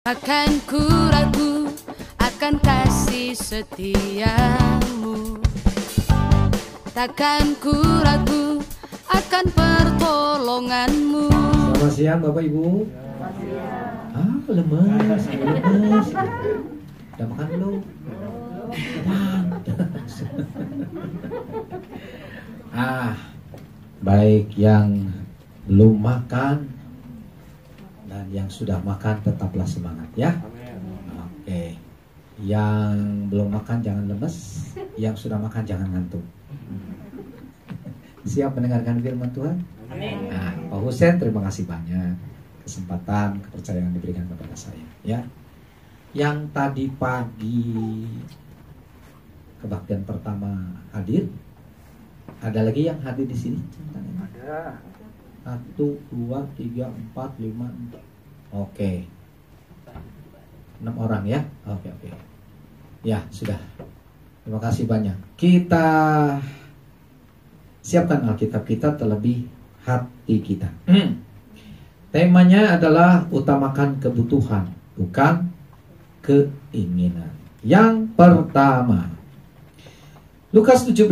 Akan ku ragu akan kasih setiamu, takkan ku ragu akan pertolonganmu. Selamat siang Bapak Ibu. Lemes. Udah makan belum? Baik yang belum makan dan yang sudah makan tetaplah semangat ya. Oke. Yang belum makan jangan lemes, yang sudah makan jangan ngantuk. Siap mendengarkan firman Tuhan? Amin. Nah, Pak Husen, terima kasih banyak kesempatan, kepercayaan diberikan kepada saya ya. Yang tadi pagi kebaktian pertama hadir, ada lagi yang hadir di sini? Ada. 1, 2, 3, 4, 5, 6. Oke. 6 orang ya. Oke. Ya, sudah. Terima kasih banyak. Kita siapkan Alkitab kita terlebih hati kita. Temanya adalah utamakan kebutuhan, bukan keinginan. Yang pertama, Lukas 17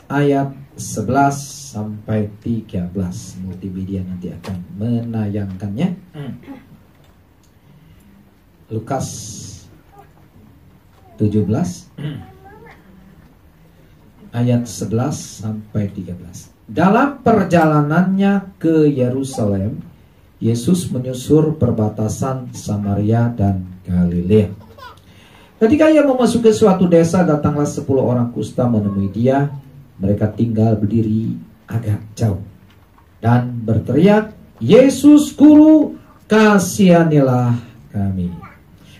ayat 11 sampai 13. Multimedia nanti akan menayangkannya. Lukas 17 ayat 11 sampai 13. Dalam perjalanannya ke Yerusalem, Yesus menyusur perbatasan Samaria dan Galilea. Ketika ia memasuki suatu desa, datanglah 10 orang kusta menemui dia. Mereka tinggal berdiri agak jauh dan berteriak, "Yesus Guru, kasihanilah kami."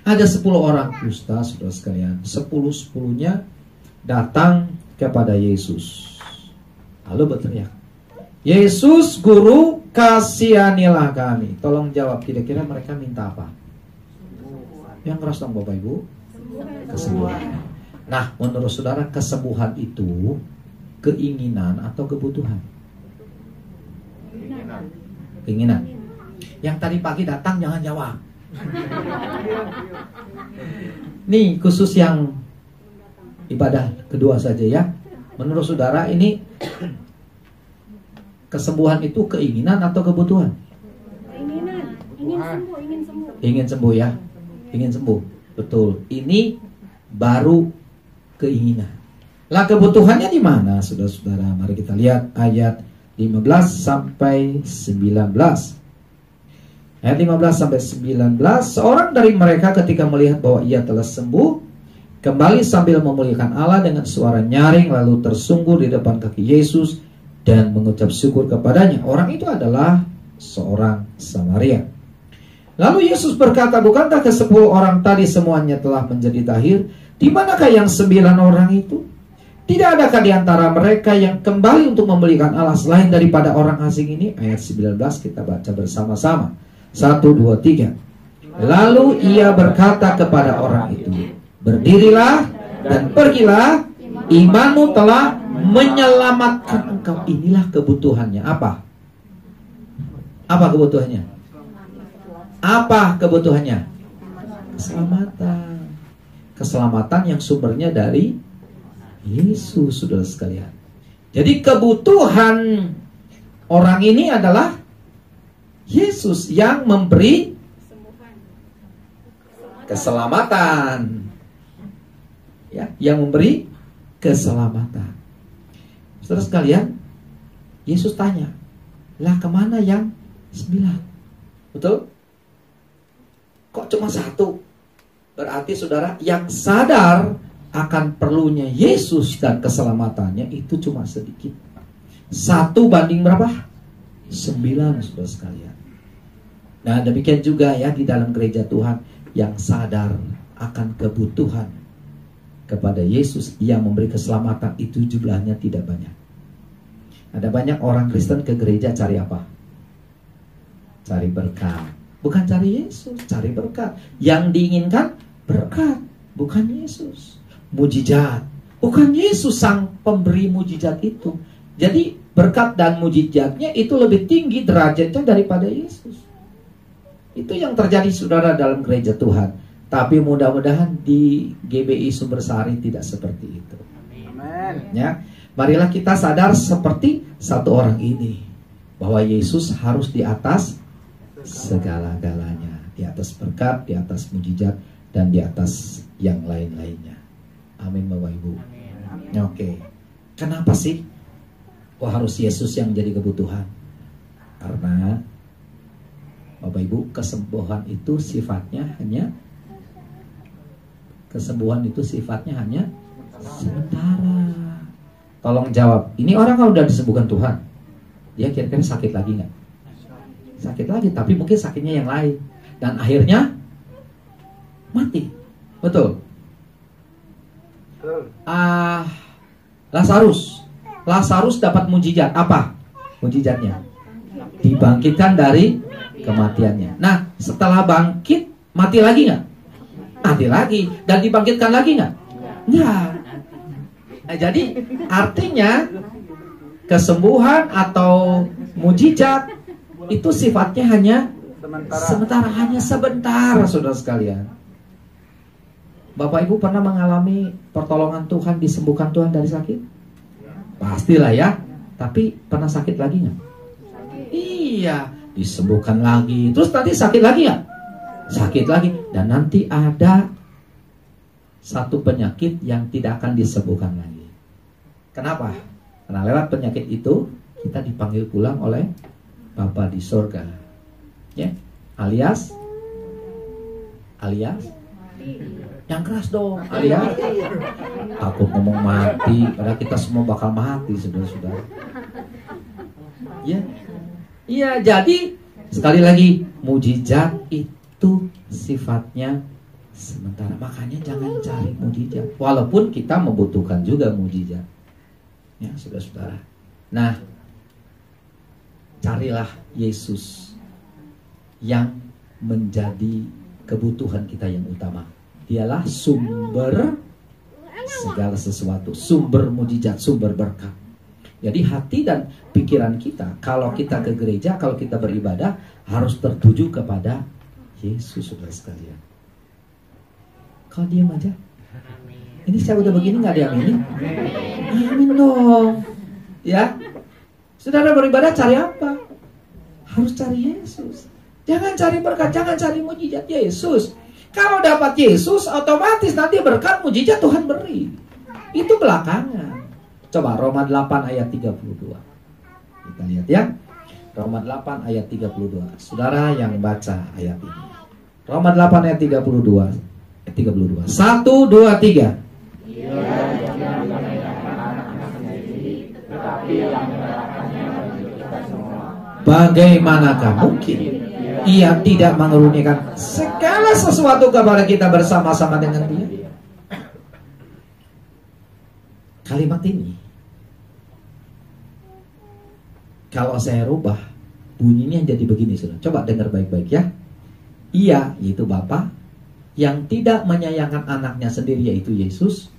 Ada 10 orang kusta, saudara sekalian. 10-10-nya datang kepada Yesus, lalu berteriak, "Yesus Guru, kasihanilah kami." Tolong jawab, kira-kira mereka minta apa? Yang keras dong Bapak Ibu. Kesembuhan. Nah, menurut saudara, kesembuhan itu keinginan atau kebutuhan? Keinginan. Yang tadi pagi datang jangan jawab. Nih khusus yang ibadah kedua saja ya. Menurut saudara ini kesembuhan itu keinginan atau kebutuhan? Keinginan. Ingin sembuh ya. Ingin sembuh. Betul. Ini baru keinginan. Lah kebutuhannya di mana, saudara-saudara? Mari kita lihat ayat 15 sampai 19. Ayat 15 sampai 19. Seorang dari mereka ketika melihat bahwa ia telah sembuh, kembali sambil memuliakan Allah dengan suara nyaring, lalu tersungkur di depan kaki Yesus dan mengucap syukur kepadanya. Orang itu adalah seorang Samaria. Lalu Yesus berkata, "Bukankah ke-10 orang tadi semuanya telah menjadi tahir? Di manakah yang 9 orang itu? Tidak adakah di antara mereka yang kembali untuk memuliakan Allah selain daripada orang asing ini?" Ayat 19 kita baca bersama-sama. 1, 2, 3. Lalu ia berkata kepada orang itu, "Berdirilah dan pergilah, imanmu telah menyelamatkan engkau." Inilah kebutuhannya. Apa? Apa kebutuhannya? Apa kebutuhannya? Keselamatan. Keselamatan yang sumbernya dari Yesus, saudara sekalian. Jadi kebutuhan orang ini adalah Yesus yang memberi keselamatan. Ya, yang memberi keselamatan. Saudara sekalian, Yesus tanya, "Lah kemana yang 9?" Betul? Kok cuma 1? Berarti saudara yang sadar akan perlunya Yesus dan keselamatannya itu cuma sedikit. 1 banding berapa? 9, saudara sekalian. Nah, demikian juga ya di dalam gereja Tuhan yang sadar akan kebutuhan kepada Yesus yang memberi keselamatan itu jumlahnya tidak banyak. Ada banyak orang Kristen ke gereja cari apa? Cari berkat. Bukan cari Yesus, cari berkat. Yang diinginkan berkat, bukan Yesus. Mujizat, bukan Yesus sang pemberi mujizat itu. Jadi berkat dan mujizatnya itu lebih tinggi derajatnya daripada Yesus. Itu yang terjadi saudara dalam gereja Tuhan. Tapi mudah-mudahan di GBI Sumbersari tidak seperti itu. Amen. Ya, marilah kita sadar seperti satu orang ini, bahwa Yesus harus di atas segala-galanya, di atas berkat, di atas mujizat, dan di atas yang lain-lainnya. Amin Bapak Ibu. Oke. Kenapa sih kok harus Yesus yang menjadi kebutuhan? Karena Bapak Ibu, kesembuhan itu sifatnya hanya sementara. Tolong jawab. Ini orang kalau udah disembuhkan Tuhan, dia kira-kira sakit lagi nggak? Sakit lagi, tapi mungkin sakitnya yang lain, dan akhirnya mati. Betul. Lazarus dapat mujizat apa? Mujizatnya dibangkitkan dari kematiannya. Nah, setelah bangkit mati lagi nggak? Mati lagi. Dan dibangkitkan lagi nggak? Nggak. Nah, jadi artinya kesembuhan atau mujizat itu sifatnya hanya sementara, hanya sebentar, saudara sekalian. Bapak Ibu pernah mengalami pertolongan Tuhan, disembuhkan Tuhan dari sakit? Pastilah ya. Tapi pernah sakit lagi nggak? Iya, disembuhkan lagi. Terus nanti sakit lagi nggak? Sakit lagi. Dan nanti ada satu penyakit yang tidak akan disembuhkan lagi. Kenapa? Karena lewat penyakit itu kita dipanggil pulang oleh Bapa di sorga. Ya, alias yang keras dong, alias takut ngomong mati, padahal kita semua bakal mati, saudara-saudara. Ya, iya. Jadi sekali lagi, mujizat itu sifatnya sementara. Makanya jangan cari mujizat, walaupun kita membutuhkan juga mujizat. Ya, saudara-saudara. Nah, carilah Yesus yang menjadi kebutuhan kita yang utama. Dialah sumber segala sesuatu, sumber mujizat, sumber berkat. Jadi hati dan pikiran kita, kalau kita ke gereja, kalau kita beribadah, harus tertuju kepada Yesus, saudara sekalian. Kau diam aja. Ini saya udah begini nggak diaminin? Amin dong. Ya, saudara beribadah cari apa? Harus cari Yesus. Jangan cari berkat, jangan cari mujizat, Yesus. Kalau dapat Yesus, otomatis nanti berkat mujizat Tuhan beri. Itu belakangan. Coba Roma 8 ayat 32. Kita lihat ya. Roma 8 ayat 32. Saudara yang baca ayat ini. Roma 8 ayat 32. 1, 2, 3. Bagaimanakah mungkin Ia tidak mengaruniakan segala sesuatu kepada kita bersama-sama dengan Dia? Kalimat ini, kalau saya rubah, bunyinya jadi begini, saudara. Coba dengar baik-baik ya. Ia, yaitu Bapa, yang tidak menyayangkan anaknya sendiri, yaitu Yesus,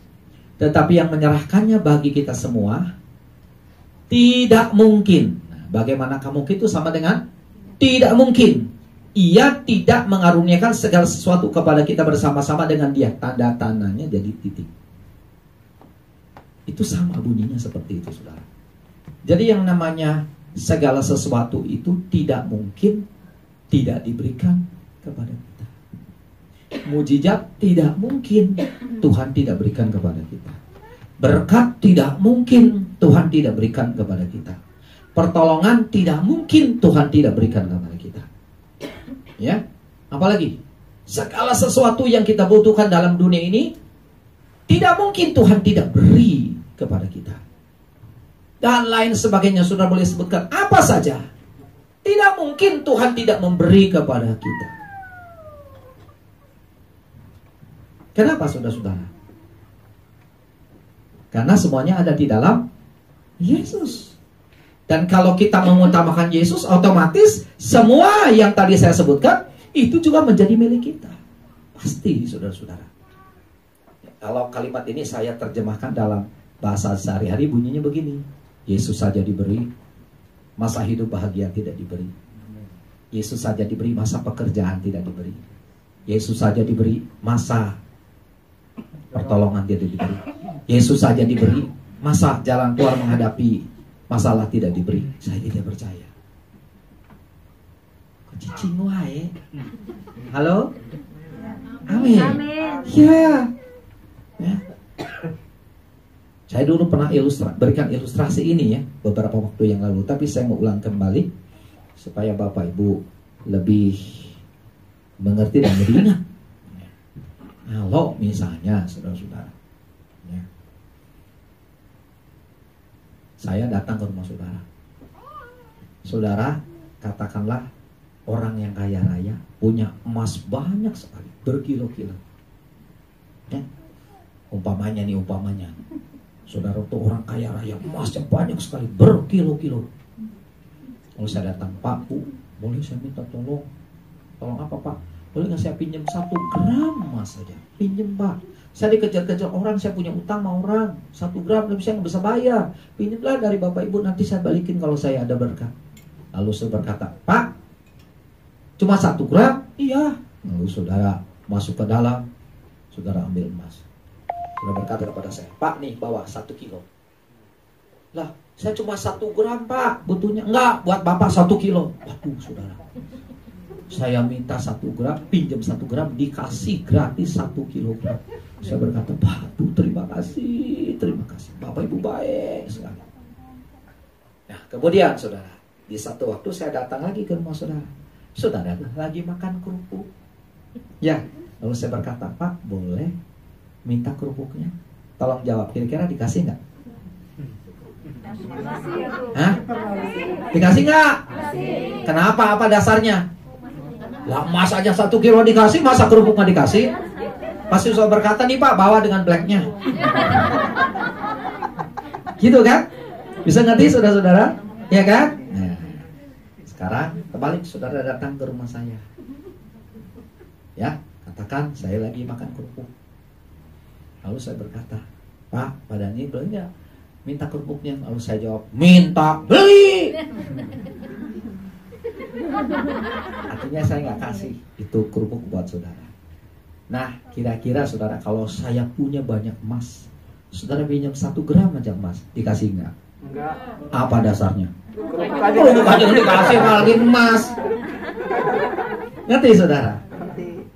tetapi yang menyerahkannya bagi kita semua, tidak mungkin. Nah, bagaimanakah mungkin itu sama dengan tidak mungkin. Ia tidak mengaruniakan segala sesuatu kepada kita bersama-sama dengan Dia. Tanda-tandanya jadi titik. Itu sama bunyinya seperti itu, saudara. Jadi yang namanya segala sesuatu itu tidak mungkin tidak diberikan kepada kita. Mujizat tidak mungkin Tuhan tidak berikan kepada kita. Berkat tidak mungkin Tuhan tidak berikan kepada kita. Pertolongan tidak mungkin Tuhan tidak berikan kepada kita. Ya, apalagi segala sesuatu yang kita butuhkan dalam dunia ini tidak mungkin Tuhan tidak beri kepada kita. Dan lain sebagainya, sudah boleh sebutkan apa saja. Tidak mungkin Tuhan tidak memberi kepada kita. Kenapa, saudara-saudara? Karena semuanya ada di dalam Yesus. Dan kalau kita mengutamakan Yesus, otomatis semua yang tadi saya sebutkan itu juga menjadi milik kita. Pasti, saudara-saudara. Kalau kalimat ini saya terjemahkan dalam bahasa sehari-hari, bunyinya begini. Yesus saja diberi, masa hidup bahagia tidak diberi. Yesus saja diberi, masa pekerjaan tidak diberi? Yesus saja diberi, masa pertolongan tidak diberi? Yesus saja diberi, masa jalan keluar menghadapi masalah tidak diberi? Saya tidak percaya. Kok cicing wae? Halo? Amin. Ya. Ya. Saya dulu pernah berikan ilustrasi ini ya beberapa waktu yang lalu, tapi saya mau ulang kembali supaya Bapak Ibu lebih mengerti dan lebih ingat. Kalau misalnya saudara-saudara, ya, saya datang ke rumah saudara, saudara katakanlah orang yang kaya raya, punya emas banyak sekali, berkilo-kilo. Ya. Umpamanya, saudara tuh orang kaya raya, emasnya banyak sekali, berkilo-kilo. Lalu saya datang, Pak, Bu, boleh saya minta tolong? Tolong apa, Pak? Boleh nggak saya pinjam 1 gram emas saja? Pinjam, Pak. Saya dikejar-kejar orang, saya punya utang sama orang. 1 gram lebih saya nggak bisa bayar. Pinjamlah dari Bapak Ibu, nanti saya balikin kalau saya ada berkah. Lalu saya berkata, Pak, cuma 1 gram? Iya. Lalu saudara masuk ke dalam, saudara ambil emas. Saudara berkata kepada saya, Pak nih bawa 1 kilo. Lah, saya cuma 1 gram Pak butuhnya. Enggak, buat Bapak 1 kilo. Waduh saudara, saya minta 1 gram, pinjam 1 gram, dikasih gratis 1 kilogram. Saya berkata, Pak Bu, terima kasih. Bapak Ibu baik sekali. Nah kemudian saudara, di satu waktu saya datang lagi ke rumah saudara. Saudara lagi makan kerupuk. Ya, lalu saya berkata, Pak boleh minta kerupuknya? Tolong jawab, kira-kira dikasih nggak? Hah? Dikasih nggak? Kenapa? Apa dasarnya? Lah emas aja 1 kilo dikasih, masa kerupuk nggak dikasih? Pasti saya berkata, nih Pak bawa dengan blacknya. Gitu kan? Bisa ngerti saudara-saudara? Ya kan? Nah, sekarang kembali saudara datang ke rumah saya. Ya, katakan saya lagi makan kerupuk. Lalu saya berkata, Pak, Pak Dani boleh nggak minta kerupuknya? Lalu saya jawab, minta, beli. Artinya saya nggak kasih itu kerupuk buat saudara. Nah, kira-kira saudara, kalau saya punya banyak emas, saudara pinjam 1 gram aja emas, dikasih nggak? Enggak. Apa dasarnya? Kerupuk aja dikasih malah emas. Ngerti saudara?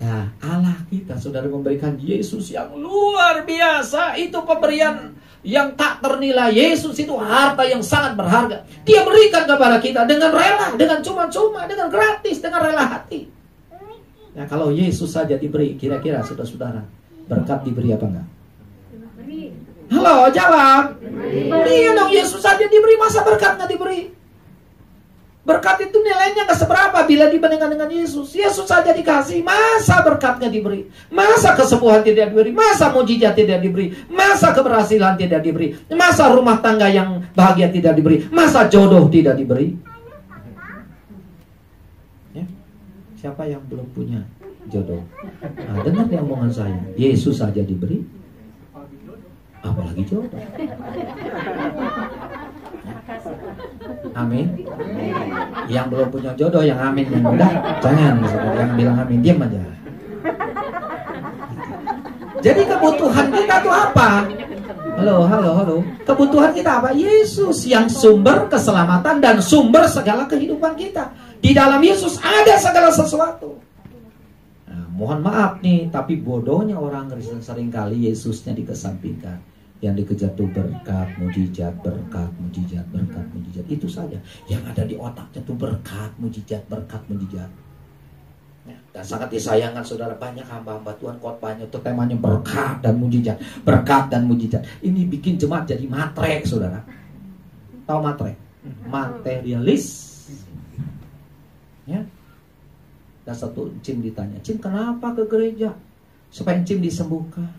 Nah, Allah kita saudara memberikan Yesus yang luar biasa. Itu pemberian yang tak ternilai. Yesus itu harta yang sangat berharga. Dia berikan kepada kita dengan rela, dengan cuma-cuma, dengan gratis, dengan rela hati. Nah, kalau Yesus saja diberi, kira-kira saudara-saudara, berkat diberi apa enggak? Halo, jawab. Iya dong, Yesus saja diberi, masa berkat nggak diberi? Berkat itu nilainya nggak seberapa bila dibandingkan dengan Yesus. Yesus saja dikasih, masa berkat nggak diberi? Masa kesembuhan tidak diberi? Masa mujizat tidak diberi? Masa keberhasilan tidak diberi? Masa rumah tangga yang bahagia tidak diberi? Masa jodoh tidak diberi? Ya. Siapa yang belum punya jodoh? Nah, dengar nih omongan saya. Yesus saja diberi, apalagi jodoh. Amin. Yang belum punya jodoh yang amin, yang udah jangan. Yang bilang amin diam aja. Jadi kebutuhan kita tuh apa? Halo. Kebutuhan kita apa? Yesus yang sumber keselamatan dan sumber segala kehidupan kita. Di dalam Yesus ada segala sesuatu. Nah, mohon maaf nih, tapi bodohnya orang Kristen seringkali Yesusnya dikesampingkan. Yang dikejar tuh berkat, mujizat, berkat, mujizat, berkat, mujizat. Itu saja. Yang ada di otaknya tuh berkat, mujizat, berkat, mujizat. Ya, dan sangat disayangkan saudara, banyak hamba-hamba Tuhan khotbahnya tuh temanya berkat dan mujizat, berkat dan mujizat. Ini bikin jemaat jadi matre, saudara. Tahu matre? Materialis. Ya. Dan satu Cim ditanya, Cim kenapa ke gereja? Supaya Cim disembuhkan.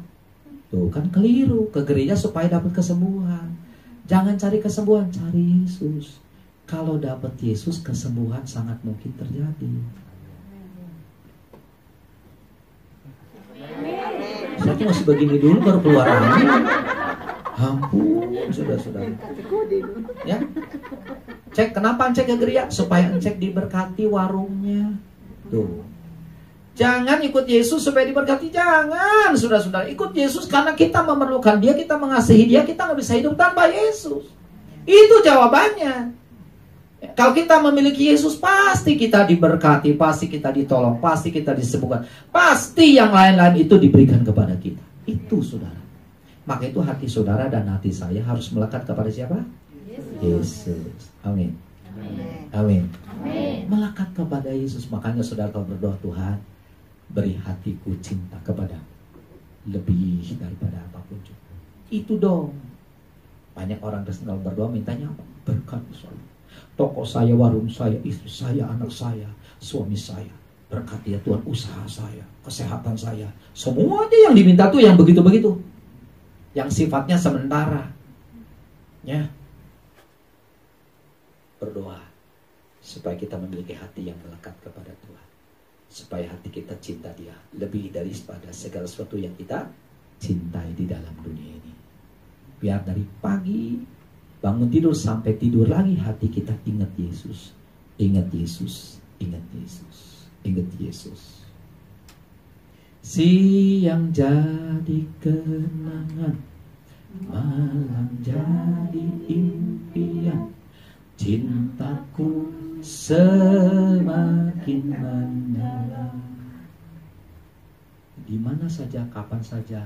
Tuh kan keliru, ke gereja supaya dapat kesembuhan. Jangan cari kesembuhan, cari Yesus. Kalau dapat Yesus, kesembuhan sangat mungkin terjadi. Saya masih begini dulu baru keluar amin. Ampun, sudah. Ya. Cek, kenapa encek ke gereja? Supaya encek diberkati warungnya. Tuh. Jangan ikut Yesus supaya diberkati. Jangan, saudara-saudara. Ikut Yesus karena kita memerlukan Dia, kita mengasihi Dia. Kita nggak bisa hidup tanpa Yesus. Itu jawabannya. Kalau kita memiliki Yesus, pasti kita diberkati, pasti kita ditolong, pasti kita disembuhkan, pasti yang lain-lain itu diberikan kepada kita. Itu saudara. Maka itu hati saudara dan hati saya harus melekat kepada siapa? Yesus. Amin. Amin. Melekat kepada Yesus. Makanya saudara kalau berdoa, Tuhan, beri hatiku cinta kepadamu lebih daripada apapun juga. Itu dong. Banyak orang Kristen kalau berdoa mintanya apa? Berkat saya. Toko saya, warung saya, istri saya, anak saya, suami saya. Berkati ya Tuhan usaha saya, kesehatan saya. Semuanya yang diminta tuh yang begitu-begitu. Yang sifatnya sementara. Ya. Berdoa supaya kita memiliki hati yang melekat kepada Tuhan. Supaya hati kita cinta Dia lebih daripada segala sesuatu yang kita cintai di dalam dunia ini. Biar dari pagi bangun tidur sampai tidur lagi hati kita ingat Yesus. Ingat Yesus. Ingat Yesus. Ingat Yesus. Siang jadi kenangan, malam jadi impian, cintaku semakin mendalam. Di mana saja, kapan saja,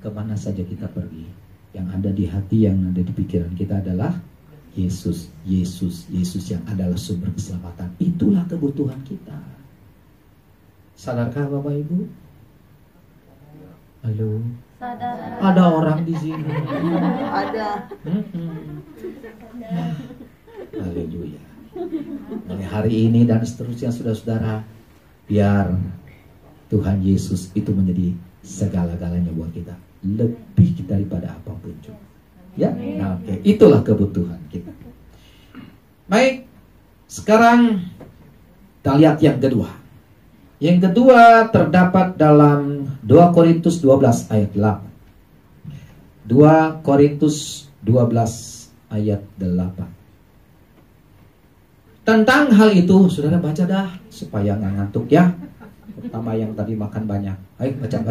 kemana saja kita pergi, yang ada di hati, yang ada di pikiran kita adalah Yesus, Yesus, Yesus yang adalah sumber keselamatan. Itulah kebutuhan kita. Sadarkah Bapak Ibu? Halo? Sadar. Ada orang di sini. Ada. Haleluya. Mulai hari ini dan seterusnya saudara-saudara, biar Tuhan Yesus itu menjadi segala-galanya buat kita, lebih daripada apapun juga. Ya, nah, oke. Itulah kebutuhan kita. Baik, sekarang kita lihat yang kedua. Yang kedua terdapat dalam 2 Korintus 12 ayat 8. 2 Korintus 12 ayat 8. Tentang hal itu, saudara baca dah supaya nggak ngantuk ya. Pertama yang tadi makan banyak. Ayo baca. 1,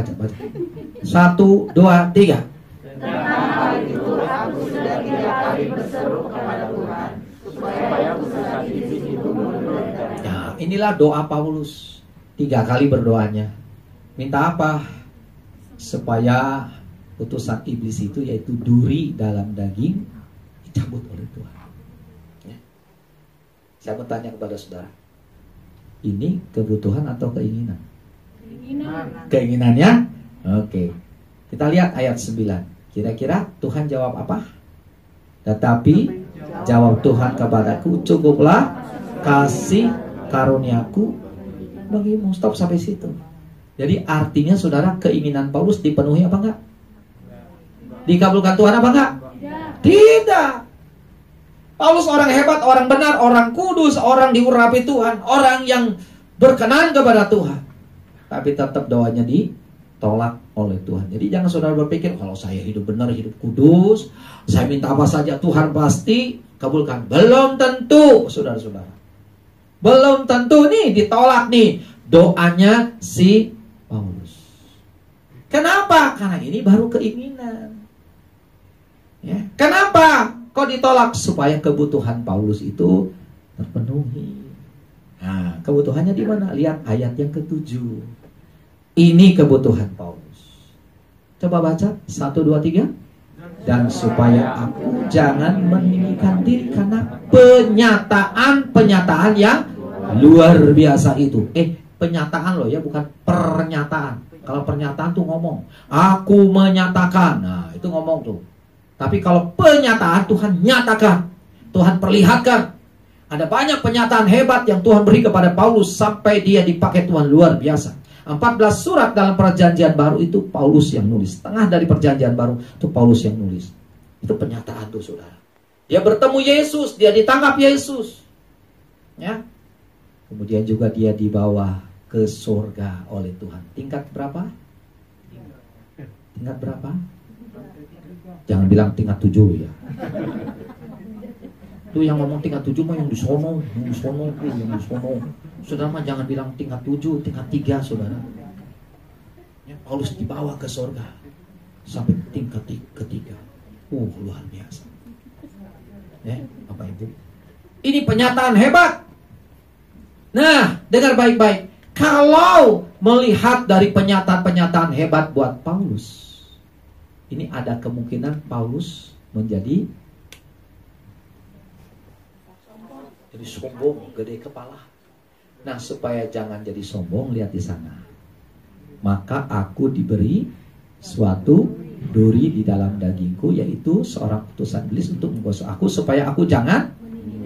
2, 3. Tentang hal itu aku sudah 3 kali berseru kepada Tuhan supaya pusat iblis itu mundur. Nah, inilah doa Paulus. 3 kali berdoanya. Minta apa? Supaya utusan iblis itu, yaitu duri dalam daging, dicabut oleh Tuhan. Ya. Saya mau tanya kepada saudara, ini kebutuhan atau keinginan? Keinginannya? Oke. Kita lihat ayat 9. Kira-kira Tuhan jawab apa? Tetapi jawab Tuhan kepadaku, cukuplah kasih karuniaku bagimu. Stop sampai situ. Jadi artinya saudara, keinginan Paulus dipenuhi apa enggak? Dikabulkan Tuhan apa enggak? Tidak. Paulus orang hebat, orang benar, orang kudus, orang diurapi Tuhan, orang yang berkenan kepada Tuhan. Tapi tetap doanya ditolak oleh Tuhan. Jadi jangan saudara berpikir, kalau saya hidup benar, hidup kudus, saya minta apa saja Tuhan pasti kabulkan. Belum tentu, saudara-saudara. Belum tentu nih, ditolak nih doanya si Paulus. Kenapa? Karena ini baru keinginan. Ya. Kenapa kok ditolak? Supaya kebutuhan Paulus itu terpenuhi. Nah, kebutuhannya di mana? Lihat ayat yang ke-7. Ini kebutuhan Paulus. Coba baca 1, 2, 3. Dan supaya aku jangan meninggikan diri karena penyataan yang luar biasa itu. Penyataan loh ya, bukan pernyataan. Kalau pernyataan tuh ngomong, aku menyatakan. Nah, itu ngomong tuh. Tapi kalau penyataan, Tuhan nyatakan, Tuhan perlihatkan. Ada banyak penyataan hebat yang Tuhan beri kepada Paulus sampai dia dipakai Tuhan luar biasa. 14 surat dalam perjanjian baru itu Paulus yang nulis. Setengah dari perjanjian baru itu Paulus yang nulis. Itu penyataan tuh saudara. Dia bertemu Yesus, dia ditangkap Yesus. Ya. Kemudian juga dia dibawa ke surga oleh Tuhan. Tingkat berapa? Tingkat berapa? Jangan bilang tingkat 7 ya. Tuh yang ngomong tingkat 7 mah yang di sono, yang di sono, yang di sono. Saudara mah jangan bilang tingkat 7, tingkat 3, saudara. Ya, Paulus dibawa ke surga sampai tingkat ketiga. Luar biasa. Ya, Bapak Ibu. Ini penyataan hebat. Nah, dengar baik-baik. Kalau melihat dari pernyataan-pernyataan hebat buat Paulus, ini ada kemungkinan Paulus menjadi sombong, gede kepala. Nah, supaya jangan jadi sombong, lihat di sana. Maka aku diberi suatu duri di dalam dagingku, yaitu seorang utusan iblis untuk menggosok aku supaya aku jangan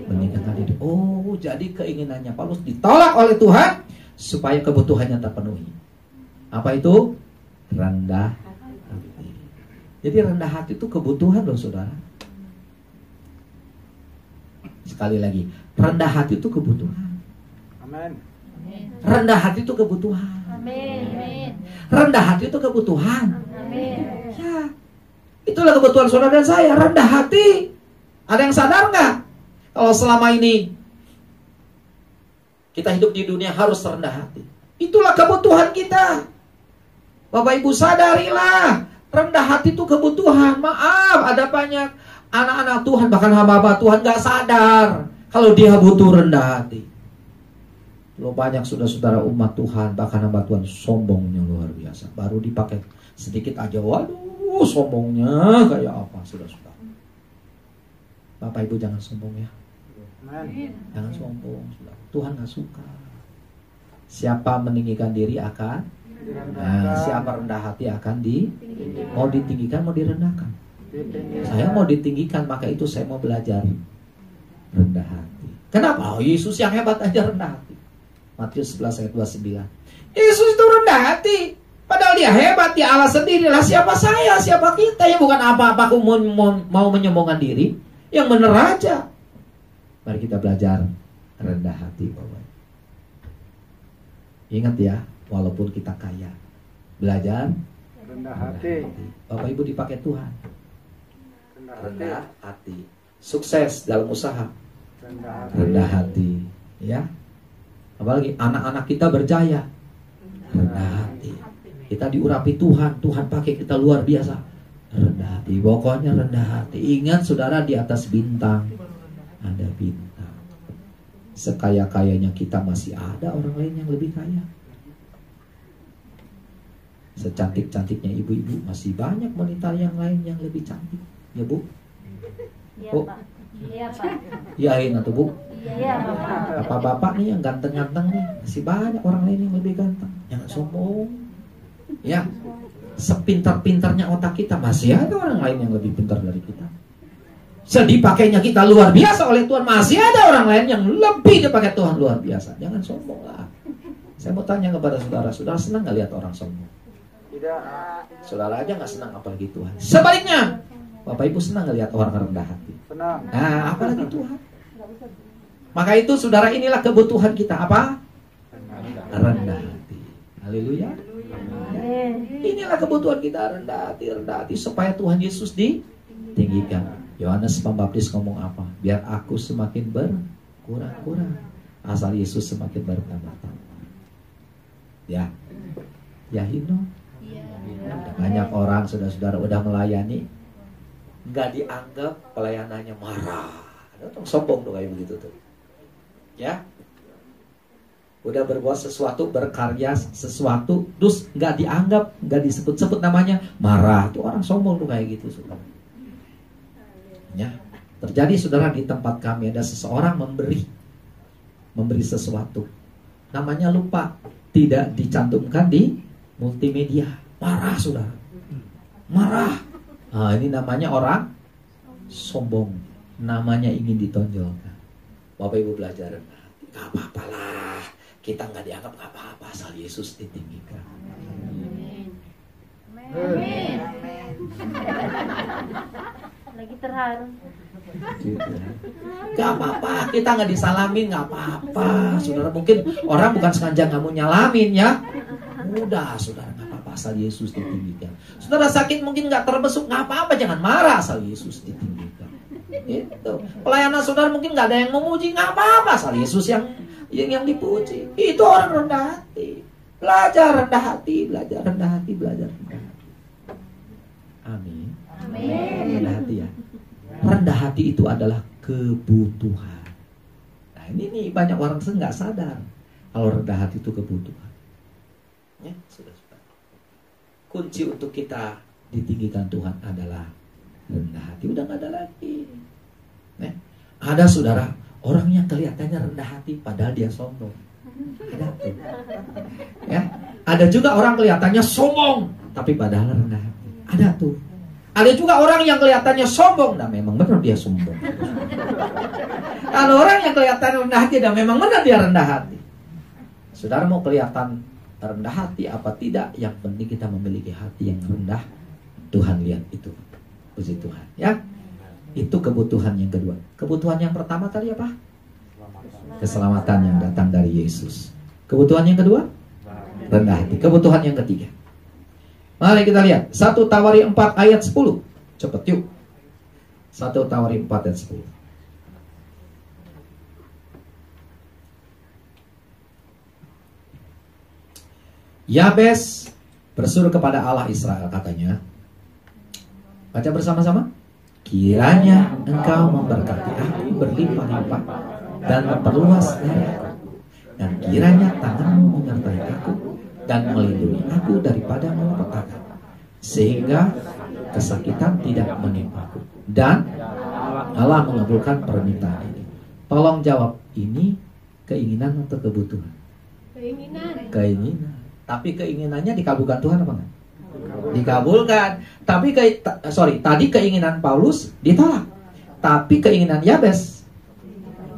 meninggalkan diri. Oh, jadi keinginannya Paulus ditolak oleh Tuhan supaya kebutuhannya terpenuhi. Apa itu? Rendah hati. Jadi rendah hati itu kebutuhan loh, saudara. Sekali lagi, rendah hati itu kebutuhan. Amin. Rendah hati itu kebutuhan. Amin. Rendah hati itu kebutuhan. Amin. Ya, itulah kebutuhan saudara dan saya, rendah hati. Ada yang sadar nggak? Kalau selama ini kita hidup di dunia harus rendah hati. Itulah kebutuhan kita. Bapak Ibu sadarilah, rendah hati itu kebutuhan. Maaf, ada banyak anak-anak Tuhan, bahkan hamba-hamba Tuhan gak sadar kalau dia butuh rendah hati. Lo banyak saudara-saudara umat Tuhan, bahkan hamba Tuhan sombongnya luar biasa. Baru dipakai sedikit aja, waduh sombongnya kayak apa, saudara-saudara. Bapak Ibu jangan sombong ya. Jangan sombong, saudara. Tuhan gak suka. Siapa meninggikan diri akan, siapa rendah hati akan mau ditinggikan, mau direndahkan. Saya mau ditinggikan, maka itu saya mau belajar rendah hati. Kenapa? Oh, Yesus yang hebat aja rendah hati. Matius 11 ayat 29. Yesus itu rendah hati. Padahal dia hebat, dia Allah sendirilah. Siapa saya, siapa kita yang bukan apa-apa aku mau menyombongkan diri. Yang benar aja. Mari kita belajar rendah hati, Bapak. Ingat ya, walaupun kita kaya, belajar rendah hati. Bapak Ibu dipakai Tuhan. Rendah hati. Sukses dalam usaha. Rendah hati. Ya. Apalagi anak-anak kita berjaya. Rendah hati. Kita diurapi Tuhan. Tuhan pakai kita luar biasa. Rendah hati. Pokoknya rendah hati. Ingat saudara, di atas bintang ada bintang. Sekaya-kayanya kita masih ada orang lain yang lebih kaya. Secantik-cantiknya ibu-ibu masih banyak wanita yang lain yang lebih cantik. Ya Bu? Iya, Bu? Pak. Iya, Pak. Iyain atau Bu? Iya, Bapak. Bapak-bapak nih yang ganteng-ganteng nih, masih banyak orang lain yang lebih ganteng. Jangan sombong. Ya. Sepintar-pintarnya otak kita masih ada orang lain yang lebih pintar dari kita. Sedipakainya kita luar biasa oleh Tuhan, masih ada orang lain yang lebih dipakai Tuhan luar biasa. Jangan sombong lah. Saya mau tanya kepada saudara, saudara senang gak lihat orang sombong? Tidak. Saudara aja gak senang, apalagi Tuhan. Sebaliknya, Bapak Ibu senang gak lihat orang rendah hati? Senang. Nah, apalagi Tuhan. Maka itu saudara, inilah kebutuhan kita. Apa? Rendah hati. Haleluya. Inilah kebutuhan kita, rendah hati supaya Tuhan Yesus ditinggikan. Yohanes Pembaptis ngomong apa? Biar aku semakin berkurang-kurang, asal Yesus semakin bertambah-tambah. Ya, ya Hino. Banyak orang saudara-saudara udah melayani, nggak dianggap pelayanannya, marah. Ada orang sombong tuh kayak begitu tuh. Ya, udah berbuat sesuatu, berkarya sesuatu, terus nggak dianggap, nggak disebut-sebut namanya, marah. Tuh orang sombong tuh kayak gitu, saudara. Ya, terjadi saudara di tempat kami ada seseorang memberi sesuatu, namanya lupa, tidak dicantumkan di multimedia, marah saudara, marah. Nah, ini namanya orang sombong, namanya ingin ditonjolkan. Bapak Ibu belajar, gak apa-apa lah, kita nggak dianggap gak apa-apa asal Yesus ditinggikan. Amin. Lagi terharu. Gak apa-apa, kita nggak disalamin, gak apa-apa. Saudara, mungkin orang bukan sengaja kamu nyalamin ya. Udah saudara, gak apa-apa asal Yesus ditinggikan. Saudara sakit mungkin gak terbesuk, gak apa-apa, jangan marah asal Yesus ditinggikan. Itu pelayanan saudara mungkin nggak ada yang memuji, nggak apa-apa, asal Yesus yang dipuji. Itu orang rendah hati. Belajar rendah hati, belajar rendah hati, belajar rendah hati. Amin. Rendah hati ya. Rendah hati itu adalah kebutuhan. Nah ini banyak orang nggak sadar kalau rendah hati itu kebutuhan. Ya, sudah. Kunci untuk kita ditinggikan Tuhan adalah rendah hati. Udah nggak ada lagi. Nah, ada saudara orang yang kelihatannya rendah hati padahal dia sombong. Ada tuh. Ya, ada juga orang kelihatannya sombong tapi padahal rendah hati. Ada tuh. Ada juga orang yang kelihatannya sombong, nah memang benar dia sombong. Ada orang yang kelihatan rendah hati, dan memang benar dia rendah hati. Saudara mau kelihatan rendah hati apa tidak? Yang penting kita memiliki hati yang rendah. Tuhan lihat itu. Puji Tuhan. Ya, itu kebutuhan yang kedua. Kebutuhan yang pertama tadi apa? Keselamatan yang datang dari Yesus. Kebutuhan yang kedua? Rendah hati. Kebutuhan yang ketiga. Mari kita lihat 1 Tawari 4 ayat 10. Cepat yuk. 1 Tawari 4 ayat 10. Yabes berseru kepada Allah Israel, katanya. Baca bersama-sama. Kiranya engkau memberkati aku berlimpah-limpah dan memperluas daerahku, dan kiranya tanganmu menyertai aku dan melindungi aku daripada malapetaka, sehingga kesakitan tidak menimpaku. Dan Allah mengabulkan permintaan ini. Tolong jawab, ini keinginan atau kebutuhan? Keinginan. Tapi keinginannya dikabulkan Tuhan apa enggak? Dikabulkan. Tapi tadi keinginan Paulus ditolak. Tapi keinginan Yabes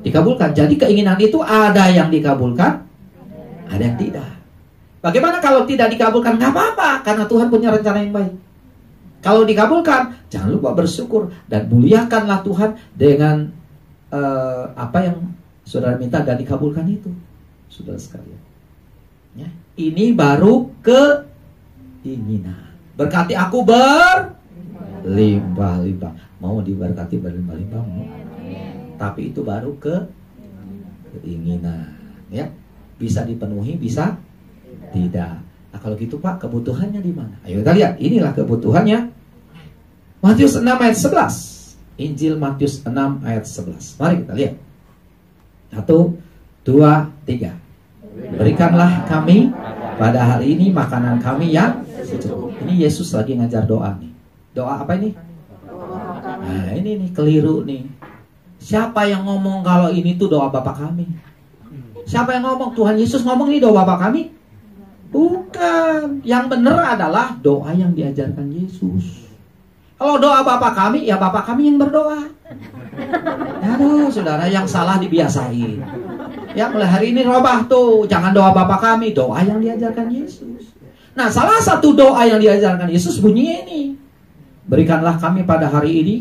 dikabulkan. Jadi keinginan itu ada yang dikabulkan, ada yang tidak. Bagaimana kalau tidak dikabulkan? Nggak apa-apa, karena Tuhan punya rencana yang baik. Kalau dikabulkan, jangan lupa bersyukur dan muliakanlah Tuhan dengan apa yang saudara minta dan dikabulkan itu, saudara sekalian. Ya, ini baru keinginan. Berkati aku berlimpah-limpah. Mau diberkati berlimpah-limpah, mau. Tapi itu baru keinginan. Ya, bisa dipenuhi, bisa tidak. Nah kalau gitu Pak, kebutuhannya di mana? Ayo kita lihat, inilah kebutuhannya. Matius 6 ayat 11. Injil Matius 6 ayat 11. Mari kita lihat. 1, 2, 3. Berikanlah kami pada hari ini makanan kami yang secukup. Ini Yesus lagi ngajar doa nih. Doa apa ini? Nah ini nih keliru nih. Siapa yang ngomong kalau ini tuh doa Bapa kami? Siapa yang ngomong? Tuhan Yesus ngomong ini doa Bapa kami? Bukan. Yang benar adalah doa yang diajarkan Yesus. Kalau doa Bapa kami, ya Bapa kami yang berdoa. Aduh, saudara, yang salah dibiasain. Ya, mulai hari ini robah tuh. Jangan doa Bapa kami, doa yang diajarkan Yesus. Nah, salah satu doa yang diajarkan Yesus bunyi ini. Berikanlah kami pada hari ini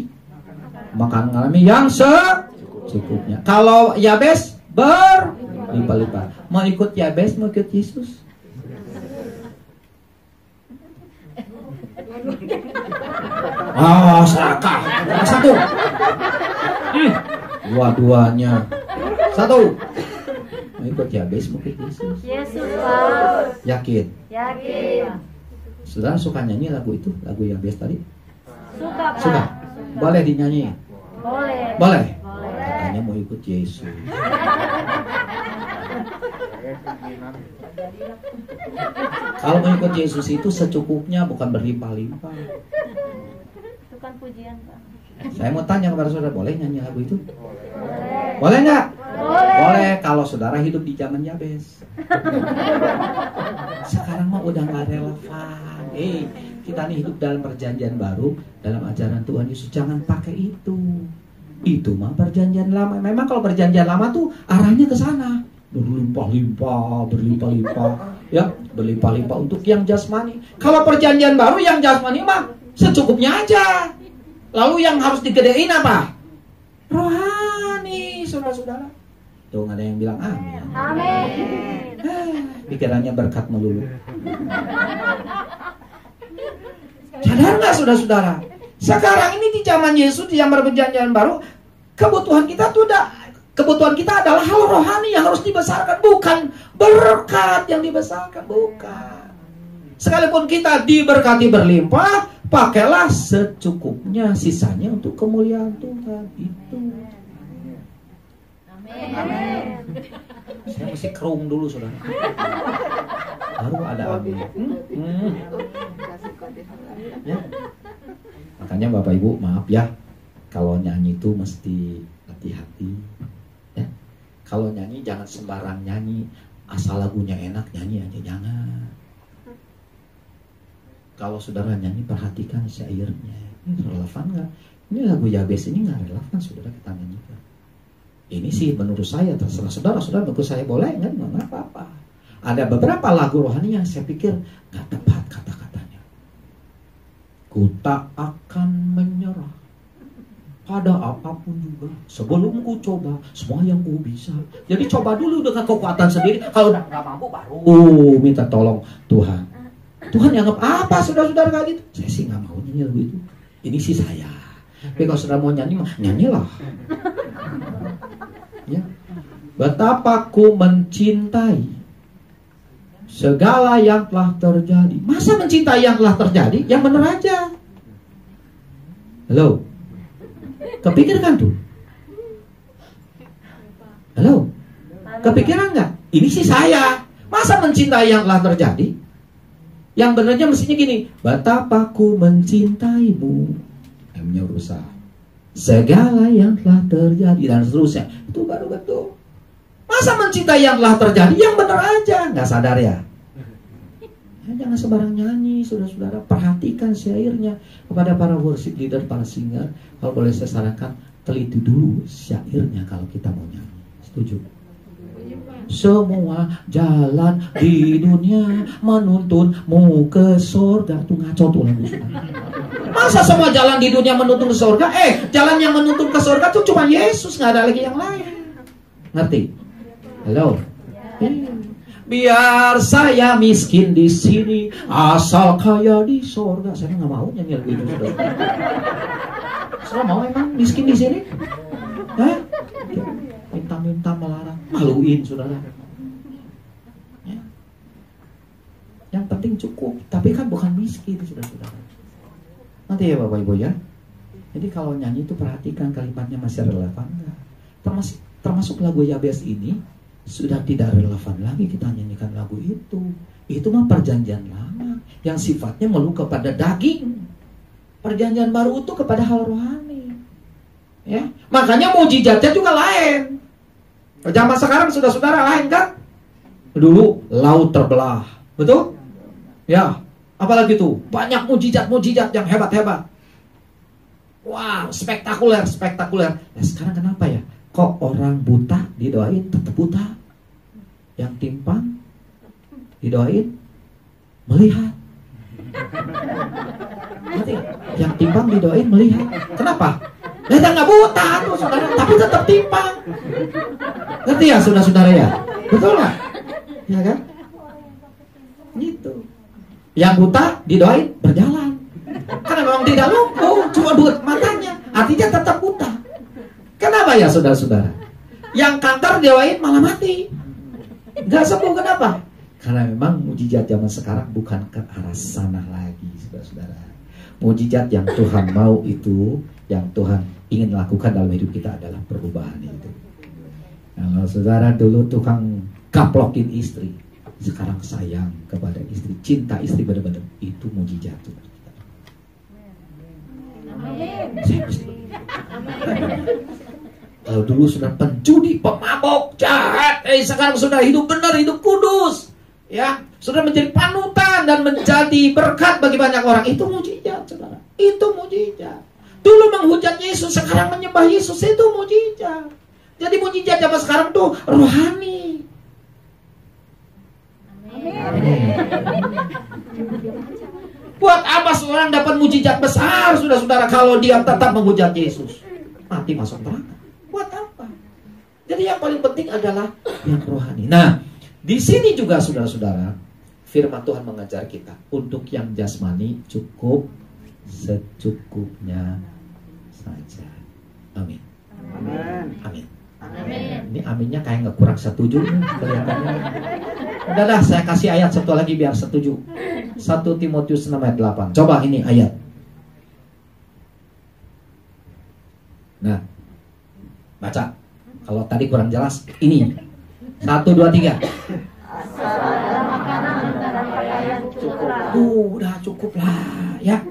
makanan kami yang secukupnya. Kalau Yabes berlimpah-limpah. Mau ikut Yabes, mau ikut Yesus? Serakah. Satu. Dua-duanya. Satu. Mau ikut Yabes, mau ikut Yesus? Yesus, Pak. Yakin? Yakin. Saudara suka nyanyi lagu itu? Lagu Yabes tadi? Suka, Pak. Suka? Boleh dinyanyi? Boleh. Boleh? Boleh. Katanya mau ikut Yesus. Kalau mau ikut Yesus itu secukupnya, bukan berlimpah-limpah. Itu kan pujian, Pak. Saya mau tanya kepada saudara, boleh nyanyi lagu itu? Boleh. Boleh nggak? Boleh. Boleh kalau saudara hidup di zaman Yabes. Sekarang mah udah nggak relevan. Kita nih hidup dalam perjanjian baru, dalam ajaran Tuhan Yesus. Jangan pakai itu. Itu mah perjanjian lama. Memang kalau perjanjian lama tuh arahnya ke sana. Berlimpah-limpah, berlimpah-limpah. Ya, berlimpah-limpah untuk yang jasmani. Kalau perjanjian baru yang jasmani mah secukupnya aja. Lalu yang harus digedein apa? Rohani, saudara-saudara. Tuh nggak ada yang bilang amin. Amin. Pikirannya berkat melulu. Sadar nggak saudara-saudara? Sekarang ini di zaman Yesus, di zaman perjanjian baru, Kebutuhan kita adalah hal rohani yang harus dibesarkan, bukan berkat yang dibesarkan, bukan. Sekalipun kita diberkati berlimpah, pakailah secukupnya, sisanya untuk kemuliaan Tuhan. Itu. Amin. Saya mesti kerung dulu, saudara. Baru ada amin. Ya. Makanya Bapak Ibu, maaf ya, kalau nyanyi itu mesti hati-hati. Ya. Kalau nyanyi jangan sembarang nyanyi, asal lagunya enak nyanyi aja, jangan. Kalau saudara nyanyi, perhatikan syairnya. Ini relevan nggak? Ini lagu Yabes ini nggak relevan, saudara kita nyanyikan. Ini sih menurut saya, terserah saudara. Menurut saya boleh, nggak apa-apa. Ada beberapa lagu rohani yang saya pikir nggak tepat kata-katanya. Ku tak akan menyerah pada apapun juga, sebelum ku coba semua yang ku bisa. Jadi coba dulu dengan kekuatan sendiri. Kalau udah nggak mampu, baru minta tolong Tuhan. Tuhan anggap apa saudara-saudara kayak gitu? Saya sih nggak mau nyanyi lagu itu. Ini sih saya. Tapi kalau saudara mau nyanyi, nyanyilah. Ya. Betapa ku mencintai segala yang telah terjadi. Masa mencintai yang telah terjadi? Yang benar aja. Halo? Kepikirkan tuh? Halo? Kepikiran nggak? Ini sih saya. Masa mencintai yang telah terjadi? Yang benarnya mestinya gini, betapa ku mencintaimu, M-nya rusak, segala yang telah terjadi, dan seterusnya. Itu baru betul. Masa mencintai yang telah terjadi? Yang benar aja. Nggak sadar ya? Jangan sembarang nyanyi, saudara-saudara. Perhatikan syairnya. Kepada para worship leader, para singer, kalau boleh saya sarankan, teliti dulu syairnya kalau kita mau nyanyi. Setuju? Semua jalan di dunia menuntunmu ke surga. Tuh ngaco tuh lagu. Masa semua jalan di dunia menuntun ke surga? Jalan yang menuntun ke surga tuh cuma Yesus, nggak ada lagi yang lain. Ngerti? Halo? Biar saya miskin di sini, asal kaya di surga. Saya nggak mau nyanyi lagu itu, saudara. Saudara mau emang miskin di sini? Hah? Minta-minta melarang, maluin saudara. Ya. Yang penting cukup, tapi kan bukan miskin, saudara-saudara. Nanti ya Bapak Ibu ya. Jadi kalau nyanyi itu perhatikan kalimatnya masih relevan nggak. Termasuk lagu Yabes ini sudah tidak relevan lagi kita nyanyikan lagu itu. Itu mah perjanjian lama yang sifatnya melulu kepada daging. Perjanjian baru itu kepada hal rohani. Ya, makanya mujizatnya juga lain. Zaman sekarang saudara-saudara lain kan? Dulu laut terbelah, betul? Ya, apalagi tuh banyak mujizat-mujizat yang hebat-hebat. Wow, spektakuler. Nah, sekarang kenapa ya? Kok orang buta didoain tetap buta? Yang timpang didoain melihat. Nanti yang timpang didoain melihat. Kenapa? Dia nggak buta tuh saudara, tapi tetap timpang. Ngerti ya saudara-saudara ya? Betul nggak? Ya kan? Gitu. Yang buta didoain berjalan. Karena memang tidak lumpuh, cuma dua matanya. Artinya tetap buta. Kenapa ya saudara-saudara? Yang kanker didoain malah mati. Nggak sembuh, kenapa? Karena memang mujizat zaman sekarang bukan ke arah sana lagi, saudara-saudara. Mujizat yang Tuhan mau itu, yang Tuhan ingin lakukan dalam hidup kita adalah perubahan itu. Kalau saudara dulu tukang kaplokin istri, sekarang sayang kepada istri, cinta istri benar-benar, itu mujizat Tuhan. Kalau dulu sudah penjudi, pemabok, jahat, sekarang sudah hidup benar, hidup kudus, ya, sudah menjadi panutan dan menjadi berkat bagi banyak orang. Itu mujizat, saudara. Itu mujizat. Dulu menghujat Yesus, sekarang menyembah Yesus, itu mujizat. Jadi mujizat zaman sekarang tuh rohani. Amin. Buat apa seorang dapat mujizat besar, saudara-saudara, kalau dia tetap menghujat Yesus? Mati masuk neraka. Buat apa? Jadi yang paling penting adalah yang rohani. Nah, di sini juga saudara-saudara, firman Tuhan mengajar kita untuk yang jasmani cukup secukupnya saja. Amin. Amin. Ini aminnya kayak nggak kurang setuju nih kelihatannya. Udah dah, saya kasih ayat satu lagi biar setuju. 1 Timotius 6 ayat 8. Coba ini ayat. Nah, baca. Kalau tadi kurang jelas, ini 1, 2, 3. Udah cukup lah ya.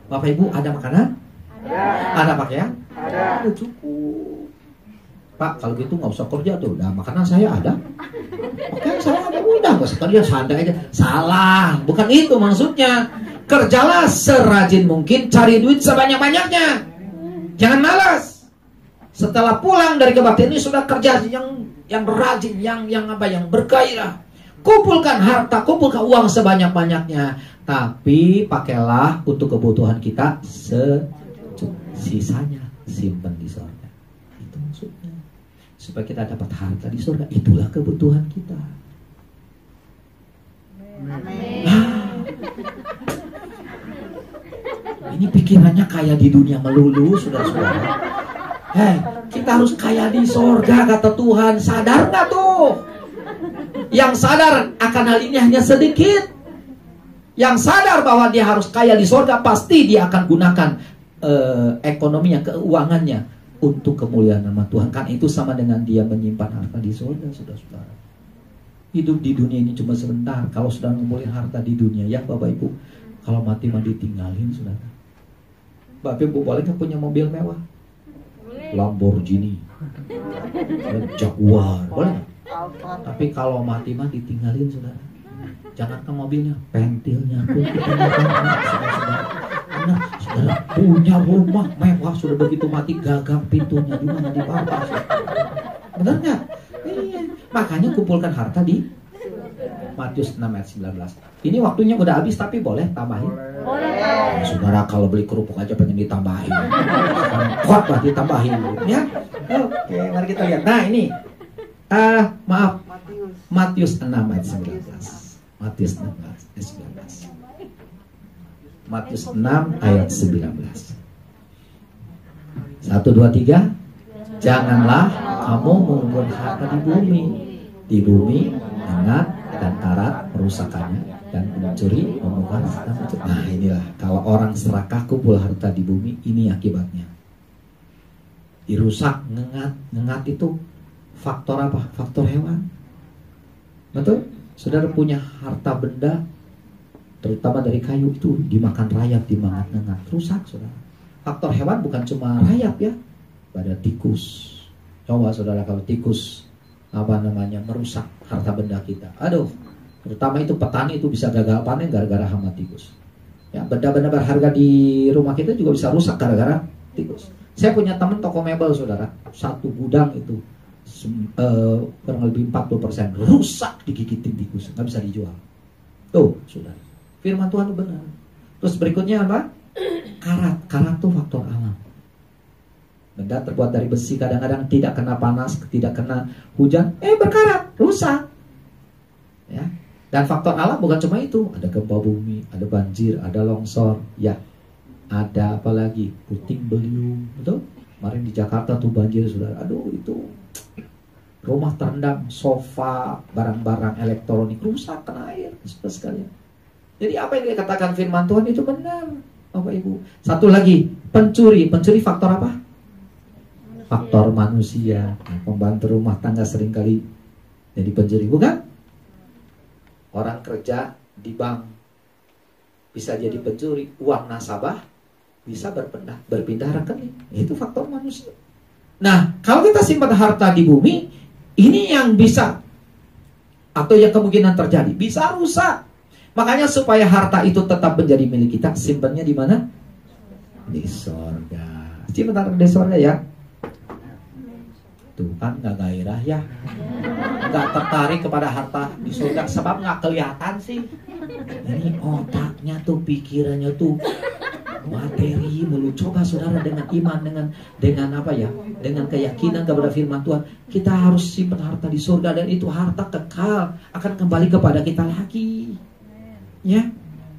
Bapak Ibu ada makanan? Ada pakaian? Ada. Cukup. Pak, kalau gitu nggak usah kerja tuh. Nah, makanan saya ada. Pakaian saya ada. Udah nggak usah kerja, santai aja. Salah, bukan itu maksudnya. Kerjalah serajin mungkin, cari duit sebanyak-banyaknya. Jangan malas. Setelah pulang dari kebaktian ini sudah kerja yang rajin, yang bergairah. Kumpulkan harta, kumpulkan uang sebanyak-banyaknya. Tapi pakailah untuk kebutuhan kita sisanya simpan di surga. Itu maksudnya. Supaya kita dapat harta di surga. Itulah kebutuhan kita. Ini pikirannya kayak di dunia melulu, saudara-saudara. Kita harus kaya di surga, kata Tuhan. Sadar nggak tuh? Yang sadar akan hal ini hanya sedikit. Yang sadar bahwa dia harus kaya di surga, pasti dia akan gunakan ekonominya, keuangannya untuk kemuliaan nama Tuhan. Kan itu sama dengan dia menyimpan harta di surga, saudara-saudara. Hidup di dunia ini cuma sebentar. Kalau sudah ngumpulin harta di dunia, ya Bapak Ibu, kalau mati ditinggalin, saudara. Bapak Ibu boleh nggak punya mobil mewah? Lamborghini, Jaguar, boleh nggak? Tapi kalau mati ditinggalin, saudara. Jangankan mobilnya, pentilnya pun ditinggalkan, saudara. Karena saudara punya rumah mewah, sudah begitu mati gagang pintunya juga nggak dibawa. Benar nggak? Iya. Makanya kumpulkan harta di Matius 6 ayat 19. Ini waktunya udah habis, tapi boleh tambahin? Boleh. Saudara kalau beli kerupuk aja pengen ditambahin. Kuat lah ditambahin, ya. Oke, mari kita lihat. Nah ini, maaf, Matius 6 ayat 19. Matius 6 ayat 19. Matius 6 ayat 19. 1, 2, 3. Janganlah kamu mengumpulkan harta di bumi. Di bumi ingat dan karat merusakannya, dan mencuri, memungut, dan mencuri. Nah inilah, kalau orang serakah kumpul harta di bumi, ini akibatnya. Dirusak, ngengat itu faktor apa? Faktor hewan. Betul? Saudara punya harta benda, terutama dari kayu, itu dimakan rayap, dimakan ngengat, rusak, saudara. Faktor hewan bukan cuma rayap ya, pada tikus. Coba saudara, kalau tikus merusak harta benda kita. Aduh, terutama itu petani itu bisa gagal panen gara-gara hama tikus. Ya, benda-benda berharga di rumah kita juga bisa rusak gara-gara tikus. Saya punya teman toko mebel, saudara. Satu gudang itu kurang lebih 40% rusak digigitin tikus, nggak bisa dijual. Tuh, saudara. Firman Tuhan itu benar. Terus berikutnya apa? Karat tuh faktor alam. Benda terbuat dari besi kadang-kadang tidak kena panas, tidak kena hujan, berkarat, rusak. Ya. Dan faktor alam bukan cuma itu, ada gempa bumi, ada banjir, ada longsor, ya. Ada apa lagi? Puting beliung, betul? Kemarin di Jakarta tuh banjir, saudara. Aduh, itu rumah terendam, sofa, barang-barang elektronik rusak kena air, saudara sekalian. Jadi apa yang dikatakan firman Tuhan itu benar, Bapak Ibu. Satu lagi, pencuri faktor apa? Faktor manusia. Nah, pembantu rumah tangga seringkali jadi pencuri, bukan? Orang kerja di bank bisa jadi pencuri, uang nasabah bisa berpindah rekening. Itu faktor manusia. Nah, kalau kita simpan harta di bumi, ini yang bisa atau yang kemungkinan terjadi bisa rusak. Makanya supaya harta itu tetap menjadi milik kita, simpannya di mana? Di surga. Simpan di surga ya. Tuh kan nggak gairah ya, nggak tertarik kepada harta di surga sebab nggak kelihatan sih. Ini otaknya tuh, pikirannya tuh materi mulu. Coba saudara dengan iman, dengan apa ya, dengan keyakinan kepada firman Tuhan, kita harus simpan harta di surga, dan itu harta kekal akan kembali kepada kita lagi. Ya,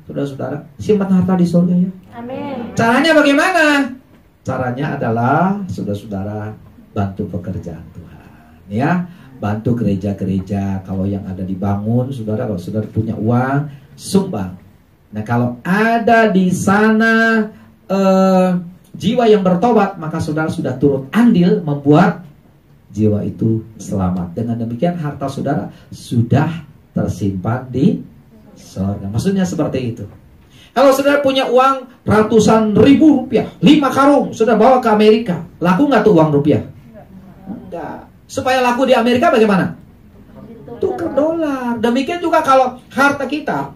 saudara-saudara, simpan harta di surga ya. Amin. Caranya bagaimana? Caranya adalah saudara-saudara bantu pekerjaan Tuhan, ya. Bantu gereja-gereja kalau yang ada dibangun, saudara. Kalau saudara punya uang, sumbang. Nah, kalau ada di sana jiwa yang bertobat, maka saudara sudah turut andil membuat jiwa itu selamat. Dengan demikian harta saudara sudah tersimpan di surga. Maksudnya seperti itu. Kalau saudara punya uang ratusan ribu rupiah, 5 karung, sudah bawa ke Amerika, laku nggak tuh uang rupiah? Enggak. Supaya laku di Amerika bagaimana? Tukar dolar. Demikian juga kalau harta kita,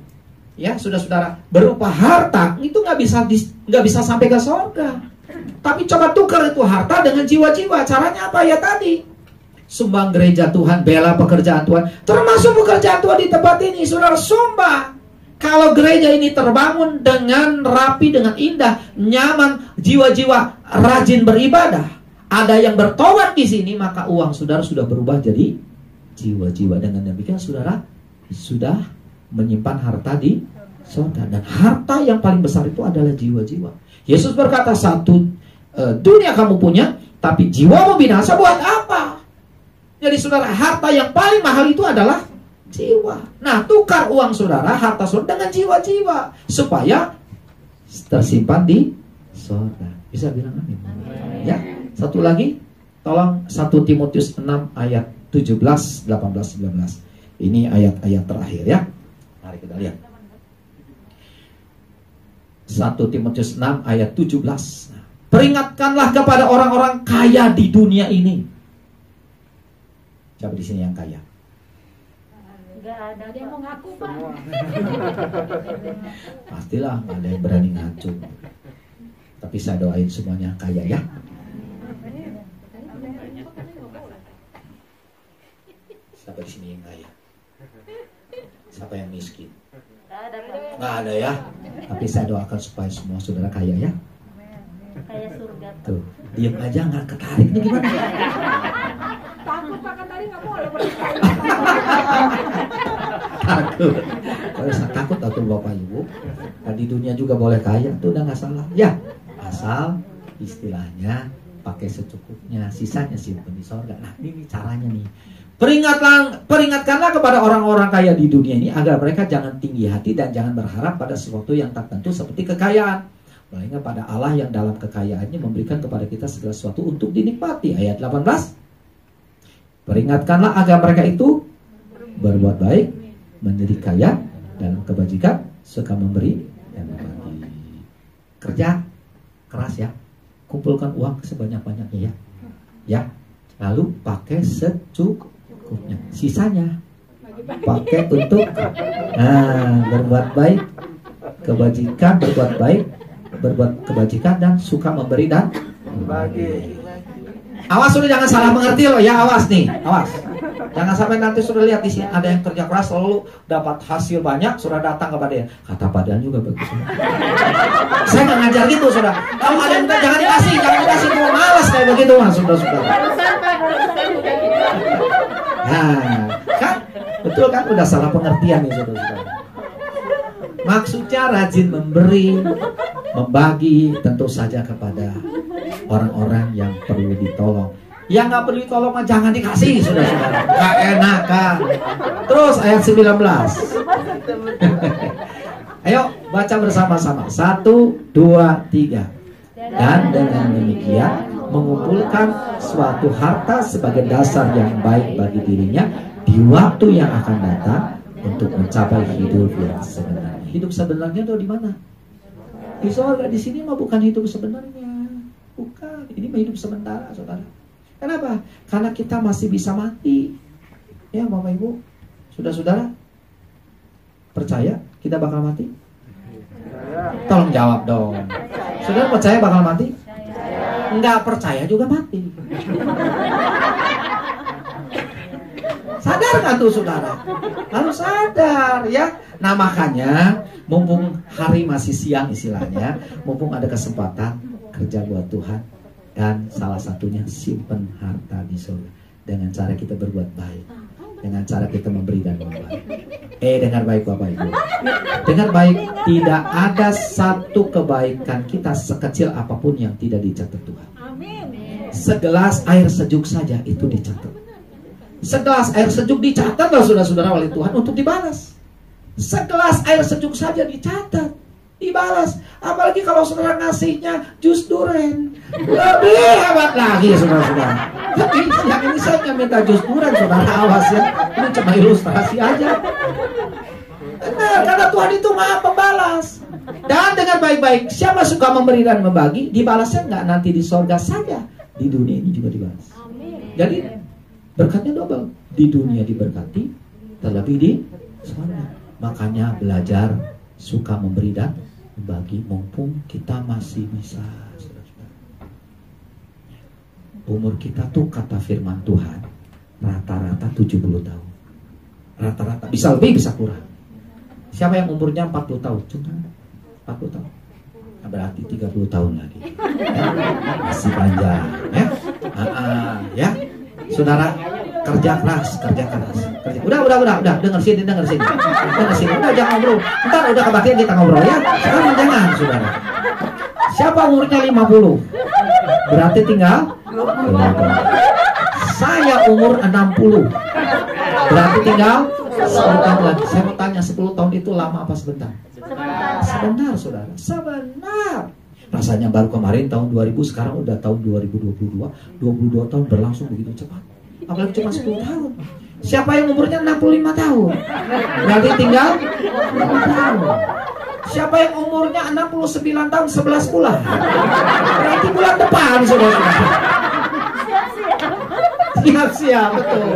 ya saudara-saudara, berupa harta itu nggak bisa sampai ke surga. Tapi coba tukar itu harta dengan jiwa-jiwa. Caranya apa ya tadi? Sumbang gereja Tuhan, bela pekerjaan Tuhan. Termasuk pekerjaan Tuhan di tempat ini, saudara, sumbang. Kalau gereja ini terbangun dengan rapi, dengan indah, nyaman, jiwa-jiwa rajin beribadah, ada yang bertobat di sini, maka uang saudara sudah berubah jadi jiwa-jiwa. Dengan demikian saudara sudah menyimpan harta di surga. Dan harta yang paling besar itu adalah jiwa-jiwa. Yesus berkata, satu dunia kamu punya, tapi jiwamu binasa, buat apa? Jadi saudara, harta yang paling mahal itu adalah jiwa. Nah, tukar uang saudara, harta saudara dengan jiwa-jiwa, supaya tersimpan di surga. Bisa bilang amin? Ya. Satu lagi, tolong 1 Timotius 6 ayat 17, 18, 19. Ini ayat-ayat terakhir ya. Mari kita lihat. 1 Timotius 6 ayat 17. Peringatkanlah kepada orang-orang kaya di dunia ini. Siapa di sini yang kaya? Enggak ada yang mau ngaku, Pak. Pastilah nggak ada yang berani ngacu. Tapi saya doain semuanya kaya ya. Siapa di sini yang kaya? Siapa yang miskin? Nggak ada ya. Tapi saya doakan supaya semua saudara kaya ya. Kaya surga. Tuh, diam aja nggak ketarik nih gimana? Takut Pak, kan tadi nggak boleh. Takut. Kalau saya takut atau Bapak Ibu. Nah, di dunia juga boleh kaya, tuh udah nggak salah. Ya, asal istilahnya pakai secukupnya, sisanya simpen di surga. Nah, ini caranya nih. Peringatkanlah kepada orang-orang kaya di dunia ini agar mereka jangan tinggi hati dan jangan berharap pada sesuatu yang tak tentu seperti kekayaan, melainkan pada Allah yang dalam kekayaannya memberikan kepada kita segala sesuatu untuk dinikmati. Ayat 18. Peringatkanlah agar mereka itu berbuat baik, menjadi kaya dalam kebajikan, suka memberi dan berbagi. Kerja keras ya, kumpulkan uang sebanyak-banyaknya ya. Ya, lalu pakai secukupnya. Sisanya pakai untuk berbuat baik, kebajikan, berbuat baik, berbuat kebajikan dan suka memberi dan berbagi. Awas sudah, jangan salah mengerti loh ya, awas nih, awas. Jangan sampai nanti sudah lihat di sini ada yang kerja keras lalu dapat hasil banyak, sudah datang kepada dia. Kata Padahal juga begitu. Saya nggak ngajar gitu, sudah. Kalau ada yang jangan dikasih tuh, malas kayak begitu, saudara-saudara. Nah, kan betul kan, udah salah pengertian nih saudara-saudara. Maksudnya rajin memberi, membagi tentu saja kepada orang-orang yang perlu ditolong. Yang nggak perlu ditolong mah jangan dikasih, saudara-saudara. Nggak enak kan. Terus ayat 19. Ayo baca bersama-sama. 1, 2, 3. Dan dengan demikian mengumpulkan suatu harta sebagai dasar yang baik bagi dirinya di waktu yang akan datang untuk mencapai hidup yang sebenarnya. Hidup sebenarnya itu di mana? Di surga. Di sini mah bukan hidup sebenarnya. Bukan. Ini mah hidup sementara, saudara. Kenapa? Karena kita masih bisa mati. Ya, Bapak Ibu, saudara-saudara, percaya kita bakal mati? Tolong jawab dong. Saudara percaya bakal mati? Enggak percaya juga mati. Sadar nggak tuh saudara? Harus sadar ya. Nah makanya mumpung hari masih siang istilahnya, mumpung ada kesempatan kerja buat Tuhan, dan salah satunya simpen harta di surga dengan cara kita berbuat baik, dengan cara kita memberi dan membagi. Dengar baik Bapak Ibu, dengar baik, tidak ada satu kebaikan kita sekecil apapun yang tidak dicatat Tuhan. Segelas air sejuk saja itu dicatat. Segelas air sejuk dicatat loh saudara-saudara oleh Tuhan untuk dibalas. Segelas air sejuk saja dicatat, dibalas. Apalagi kalau saudara ngasihnya jus duren, lebih hebat lagi saudara-saudara. Tapi yang ini saya nggak minta jus duren, saudara, awas ya. Ini cuma ilustrasi aja. Benar, karena Tuhan itu maha pembalas. Dan dengan baik-baik, siapa suka memberi dan membagi, dibalasnya nggak nanti di sorga saja, di dunia ini juga dibalas. Jadi berkatnya double, di dunia diberkati, terlebih di sorga. Makanya belajar suka memberi dan membagi, mumpung kita masih bisa. Umur kita tuh kata firman Tuhan rata-rata 70 tahun. Rata-rata, bisa lebih bisa kurang. Siapa yang umurnya 40 tahun? Cuma 40 tahun. Nah, berarti 30 tahun lagi. Ya? Masih panjang, ya. Ya. Saudara kerja keras. Udah, dengar sini. Udah jangan ngobrol. Ntar udah kebaktian kita ngobrol ya. Sekarang jangan, saudara. Siapa umurnya 50? Berarti tinggal 20. Saya umur 60. Berarti tinggal 10 tahun lagi. Saya mau tanya, 10 tahun itu lama apa sebentar? Sebentar, saudara. Sebentar. Rasanya baru kemarin tahun 2000, sekarang udah tahun 2022. 22 tahun berlangsung begitu cepat. Apalagi cuma 10 tahun. Siapa yang umurnya 65 tahun? Berarti tinggal 5 tahun. Siapa yang umurnya 69 tahun 11 bulan? Berarti bulan depan, saudara. Siap, betul.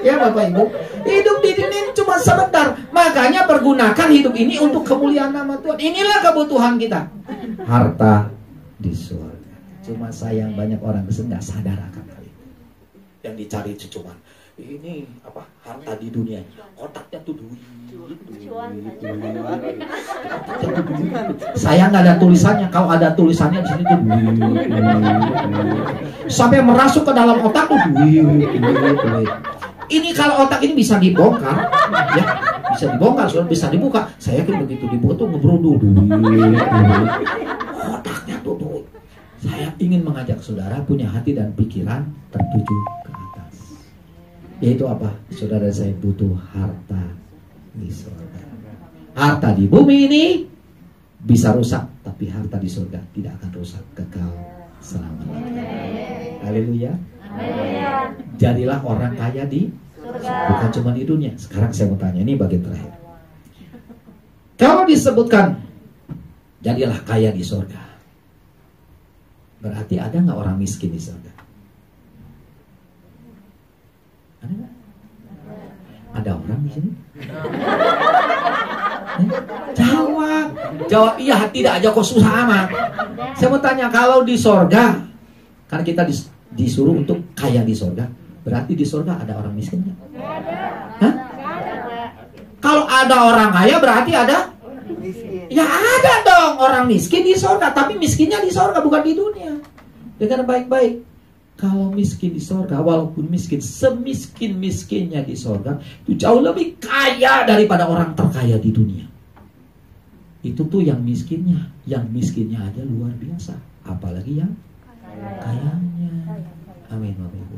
Ya Bapak Ibu, hidup di dunia ini cuma sebentar. Makanya pergunakan hidup ini untuk kemuliaan nama Tuhan. Inilah kebutuhan kita. Harta di surga. Cuma sayang banyak orang nggak sadar akan hal itu. Yang dicari itu cuma ini apa, harta di dunia. Otaknya tuh duit. Saya nggak ada tulisannya. Kalau ada tulisannya di sini tuh duit. Sampai merasuk ke dalam otak tuh duit. Ini kalau otak ini bisa dibongkar, ya, bisa dibongkar, bisa dibuka. Saya yakin begitu dibuka tuh ngebrudul duit. Otaknya tuh duit. Saya ingin mengajak saudara punya hati dan pikiran tertuju ke atas. Yaitu apa? Saudara, saya butuh harta di surga. Harta di bumi ini bisa rusak, tapi harta di surga tidak akan rusak, kekal selama-lamanya. Haleluya. Jadilah orang kaya di surga. Bukan cuma di dunia. Sekarang saya mau tanya, ini bagian terakhir. Kalau disebutkan jadilah kaya di surga, berarti ada nggak orang miskin di surga? Ada nggak? Ada orang di sini? Jawab iya, tidak aja kok susah amat. Saya mau tanya, kalau di surga, karena kita disuruh untuk kaya di surga, berarti di surga ada orang miskin nggak? Hah? Kalau ada orang kaya berarti ada? Ya ada dong orang miskin di surga, tapi miskinnya di surga bukan di dunia. Dengar baik-baik. Kalau miskin di surga, walaupun miskin, semiskin-miskinnya di surga, itu jauh lebih kaya daripada orang terkaya di dunia. Itu tuh yang miskinnya aja luar biasa, apalagi yang kayanya. Amin, Bapak Ibu.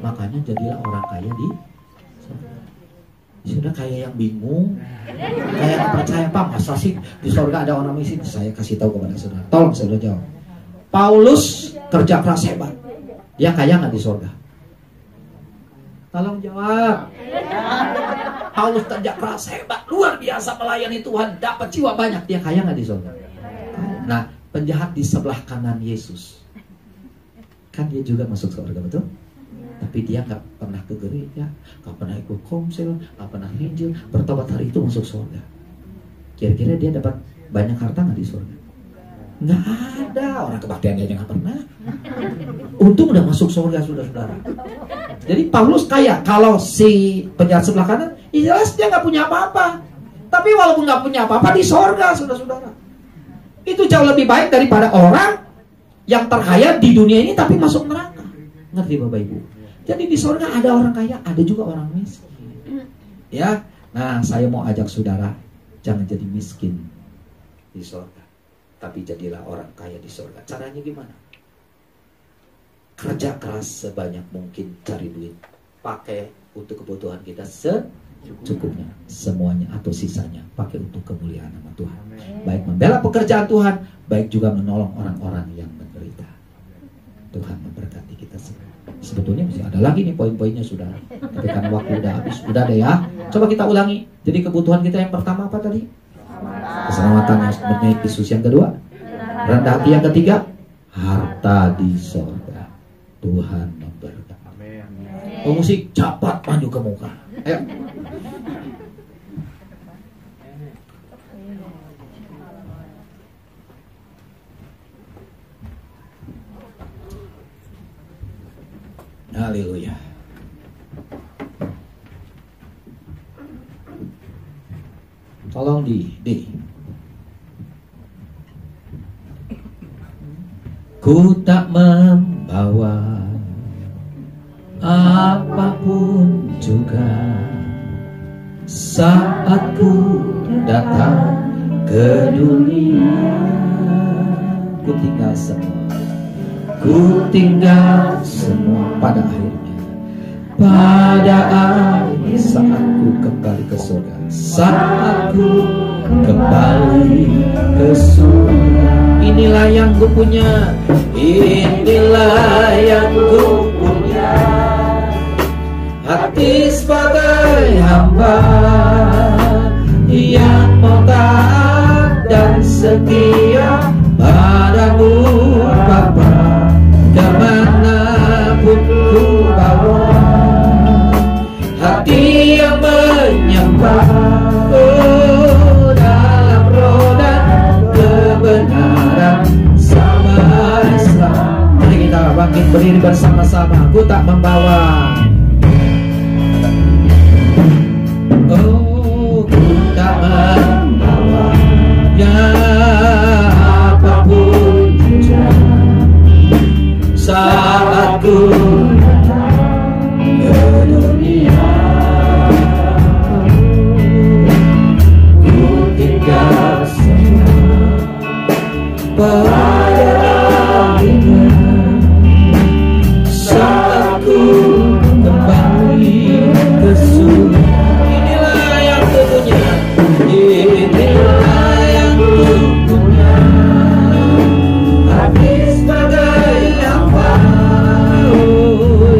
Makanya jadilah orang kaya di surga. Sudah kayak yang bingung, kayak yang percaya, Pak, masa sih di surga ada orang miskin? Saya kasih tahu kepada saudara, tolong saudara jawab. Paulus kerja keras hebat, dia kaya nggak di surga? Tolong jawab. Paulus kerja keras hebat, luar biasa melayani Tuhan, dapat jiwa banyak, dia kaya nggak di surga? Nah, penjahat di sebelah kanan Yesus, kan dia juga masuk surga, betul? Tapi dia nggak pernah ke gereja, nggak pernah ikut komsel, nggak pernah nginjil, bertobat hari itu masuk surga. Kira-kira dia dapat banyak harta nggak di surga? Nggak ada, orang kebaktiannya aja nggak pernah. Untung udah masuk surga, saudara-saudara. Jadi Paulus kaya. Kalau si penjahat sebelah kanan, ya jelas dia nggak punya apa-apa. Tapi walaupun nggak punya apa-apa di surga, saudara-saudara, itu jauh lebih baik daripada orang yang terkaya di dunia ini tapi masuk neraka. Ngerti Bapak Ibu? Jadi di surga ada orang kaya, ada juga orang miskin. Ya, nah saya mau ajak saudara, jangan jadi miskin di surga, tapi jadilah orang kaya di surga. Caranya gimana? kerja keras sebanyak mungkin, cari duit, pakai untuk kebutuhan kita secukupnya, semuanya atau sisanya pakai untuk kemuliaan nama Tuhan. Baik membela pekerjaan Tuhan, baik juga menolong orang-orang yang menderita. Tuhan memberkati kita semua. Sebetulnya masih ada lagi nih poin-poinnya saudara, tapi karena waktu udah habis, udah deh ya. Coba kita ulangi. Jadi kebutuhan kita yang pertama apa tadi? Keselamatan yang sebenarnya Yesus. Yang kedua, rendah hati. Yang ketiga, harta di sorga. Tuhan memberkati. Oh, musik cepat maju ke muka. Ayo. Haleluya. Tolong di. Ku tak membawa apapun juga saat ku datang ke dunia. Ku tinggal semua. Ku tinggal semua pada akhirnya. Pada akhir saat ku kembali ke surga. Saat ku kembali ke surga. Inilah yang ku punya. Inilah yang ku punya. Hati sebagai hamba yang mau taat dan setia padamu Bapa. Kemanapun ku bawa, hati yang menyembah, oh, dalam roh dan kebenaran sampai selamat. Mari kita bangkit berdiri bersama-sama. Ku tak membawa, oh, ku tak membawa ya apapun juga saat ku ke dunia. Ku tinggal semua pada akhirnya saat ku kembali ke surga. Inilah yang ku punya. Inilah yang ku punya. Hati sebagai hamba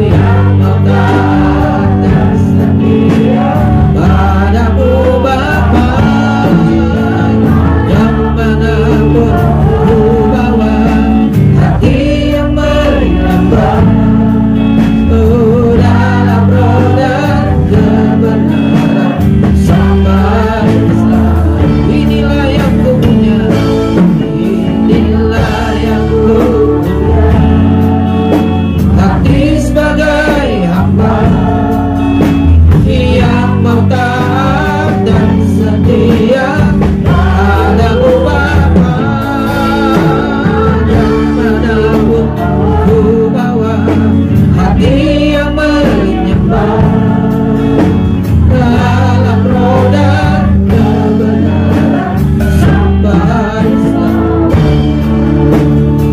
yang mau taat dan setia padamu Bapa. Yang manapun ku bawa, hati yang menyembah, oh, dalam roh dan kebenaran sampai selamat. Inilah yang ku punya. Inilah yang ku punya. Hati sebagai hamba yang mau taat dan setia padamu Bapa. Yang manapun ku bawa, hati yang menyembah, dalam roh dan kebenaran sampai selamat.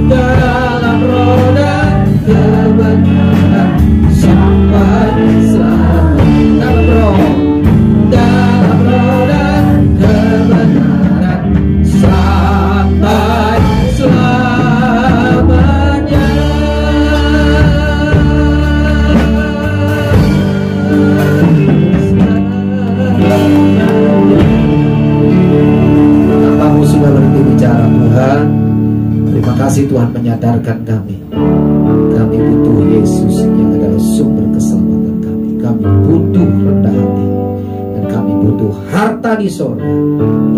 Dalam roh dan kebenaran sampai selamat. Dalam roh dan kebenaran sampai selamanya. Tanpamu sudah berhenti bicara Tuhan. Terima kasih Tuhan menyadarkan kami. Kami butuh Yesus yang adalah sumber keselamatan kami. Kami butuh rendah hati. Dan kami butuh harta di sorga.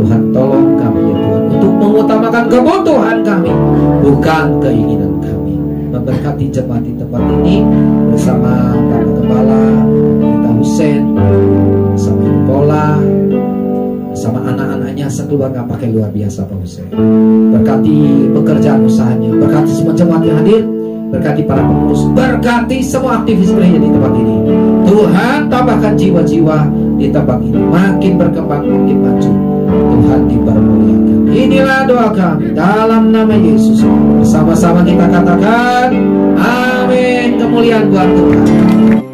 Tuhan tolong kami ya Tuhan untuk mengutamakan kebutuhan kami, bukan keinginan kami. Memberkati jemaat di tempat ini bersama Bapak Gembala Kita Hussein, bersama Ibu Pola, bersama anak-anaknya sekeluarga pakai luar biasa Pak Hussein. Berkati pekerjaan usahanya, berkati semua jemaat yang hadir, berkati para pengurus, berkati semua aktivis gereja di tempat ini. Tuhan tambahkan jiwa-jiwa di tempat ini makin berkembang, makin maju. Tuhan dipermuliakan. Inilah doa kami dalam nama Yesus. Bersama-sama kita katakan amin. kemuliaan buat Tuhan.